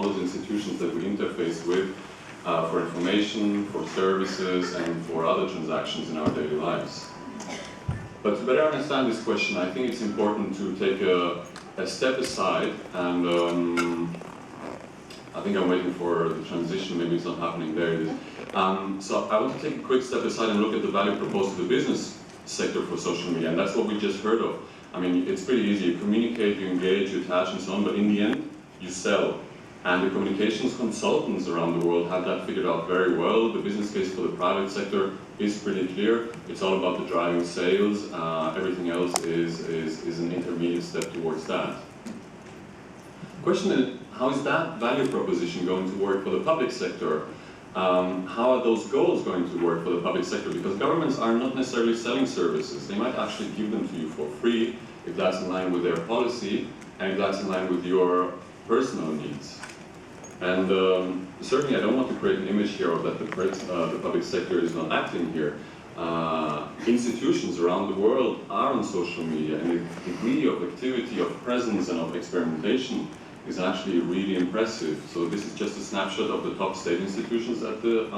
all those institutions that we interface with for information, for services, and for other transactions in our daily lives. But to better understand this question, I think it's important to take a step aside, and I think I'm waiting for the transition, maybe it's not happening there. It is. So I want to take a quick step aside and look at the value proposed to the business sector for social media, and that's what we just heard of. I mean, it's pretty easy. You communicate, you engage, you attach, and so on, but in the end, you sell. And the communications consultants around the world have that figured out very well. The business case for the private sector is pretty clear. It's all about the driving sales. Everything else is an intermediate step towards that. Question is, how is that value proposition going to work for the public sector? How are those goals going to work for the public sector? Because governments are not necessarily selling services. They might actually give them to you for free if that's in line with their policy and if that's in line with your personal needs. And certainly I don't want to create an image here of that the public sector is not acting here. Institutions around the world are on social media, and the degree of activity, of presence, and of experimentation is actually really impressive. So this is just a snapshot of the top state institutions at the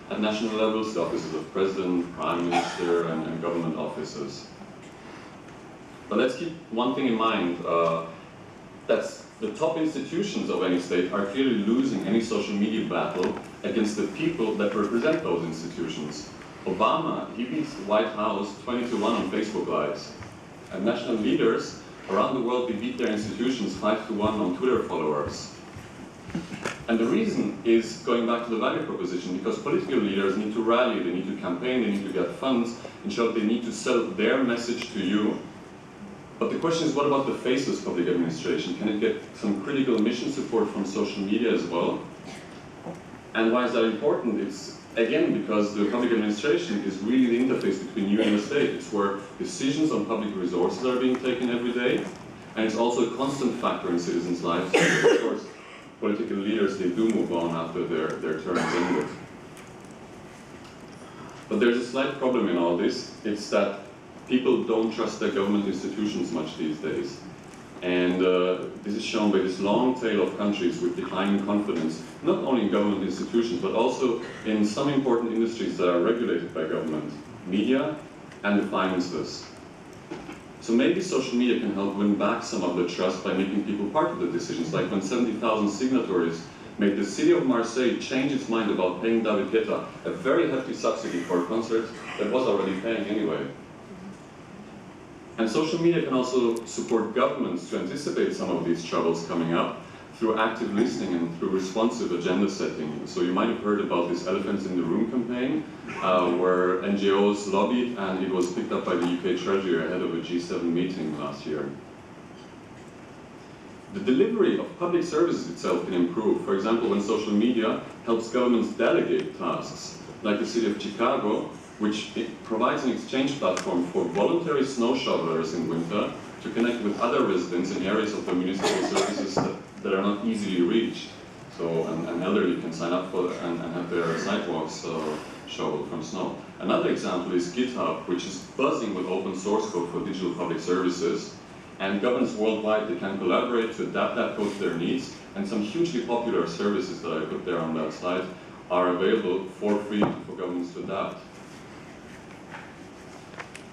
at national levels, the offices of president, prime minister, and government offices. But let's keep one thing in mind. That's the top institutions of any state are clearly losing any social media battle against the people that represent those institutions. Obama, he beats the White House 20-1 on Facebook Lives. And national leaders around the world, they beat their institutions 5-1 on Twitter followers. And the reason is going back to the value proposition, because political leaders need to rally, they need to campaign, they need to get funds, in short, they need to sell their message to you. But the question is, what about the faceless public administration? Can it get some critical mission support from social media as well? And why is that important? It's, again, because the public administration is really the interface between you and the state. It's where decisions on public resources are being taken every day, and it's also a constant factor in citizens' lives. Of course, political leaders, they do move on after their terms ended. But there's a slight problem in all this. It's that people don't trust their government institutions much these days. And this is shown by this long tail of countries with declining confidence, not only in government institutions, but also in some important industries that are regulated by government, media and the finances. So maybe social media can help win back some of the trust by making people part of the decisions, like when 70,000 signatories made the city of Marseille change its mind about paying David Guetta a very hefty subsidy for a concert that was already paying anyway. And social media can also support governments to anticipate some of these troubles coming up through active listening and through responsive agenda setting. So you might have heard about this Elephants in the Room campaign, where NGOs lobbied, and it was picked up by the UK Treasury ahead of a G7 meeting last year. The delivery of public services itself can improve. For example, when social media helps governments delegate tasks, like the city of Chicago, which provides an exchange platform for voluntary snow shovelers in winter to connect with other residents in areas of the municipal services that are not easily reached. So an elderly can sign up for and have their sidewalks shoveled from snow. Another example is GitHub, which is buzzing with open source code for digital public services. And governments worldwide, they can collaborate to adapt that code to their needs. And some hugely popular services that I put there on that slide are available for free for governments to adapt.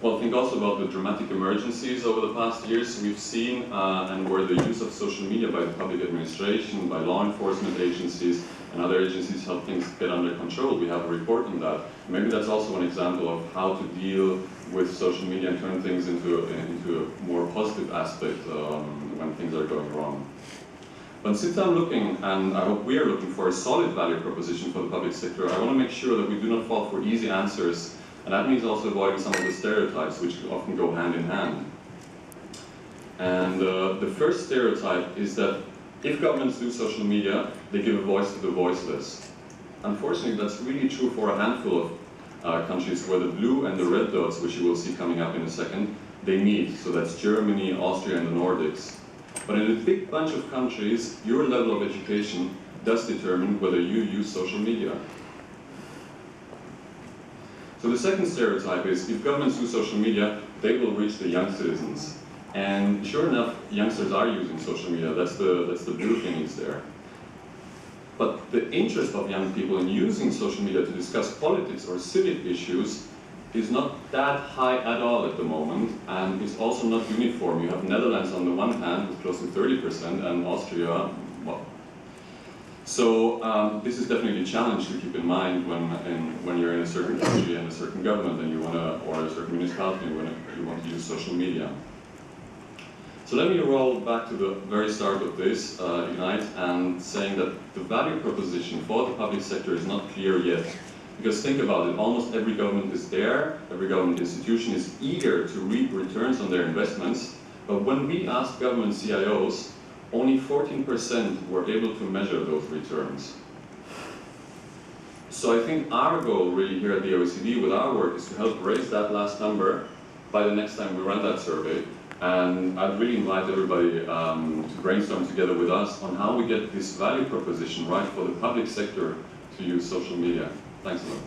Well, think also about the dramatic emergencies over the past years we've seen, and where the use of social media by the public administration, by law enforcement agencies, and other agencies help things get under control. We have a report on that. Maybe that's also an example of how to deal with social media and turn things into a more positive aspect when things are going wrong. But since I'm looking, and I hope we are looking for a solid value proposition for the public sector, I want to make sure that we do not fall for easy answers. And that means also avoiding some of the stereotypes which often go hand in hand. And the first stereotype is that if governments do social media, they give a voice to the voiceless. Unfortunately, that's really true for a handful of countries where the blue and the red dots, which you will see coming up in a second, they meet. So that's Germany, Austria, and the Nordics. But in a big bunch of countries, your level of education does determine whether you use social media. So the second stereotype is, if governments do social media, they will reach the young citizens. And sure enough, youngsters are using social media. That's the blue thing is there. the interest of young people in using social media to discuss politics or civic issues is not that high at all at the moment, and is also not uniform. You have Netherlands on the one hand with close to 30%, and Austria, well. So this is definitely a challenge to keep in mind when you're in a certain country and a certain government and you want to, or a certain municipality, you want to use social media. So let me roll back to the very start of this, Ignite, and saying that the value proposition for the public sector is not clear yet. Because think about it, almost every government is there, every government institution is eager to reap returns on their investments, but when we asked government CIOs, only 14% were able to measure those returns. So I think our goal really here at the OECD with our work is to help raise that last number by the next time we run that survey. And I'd really invite everybody to brainstorm together with us on how we get this value proposition right for the public sector to use social media. Thanks a lot.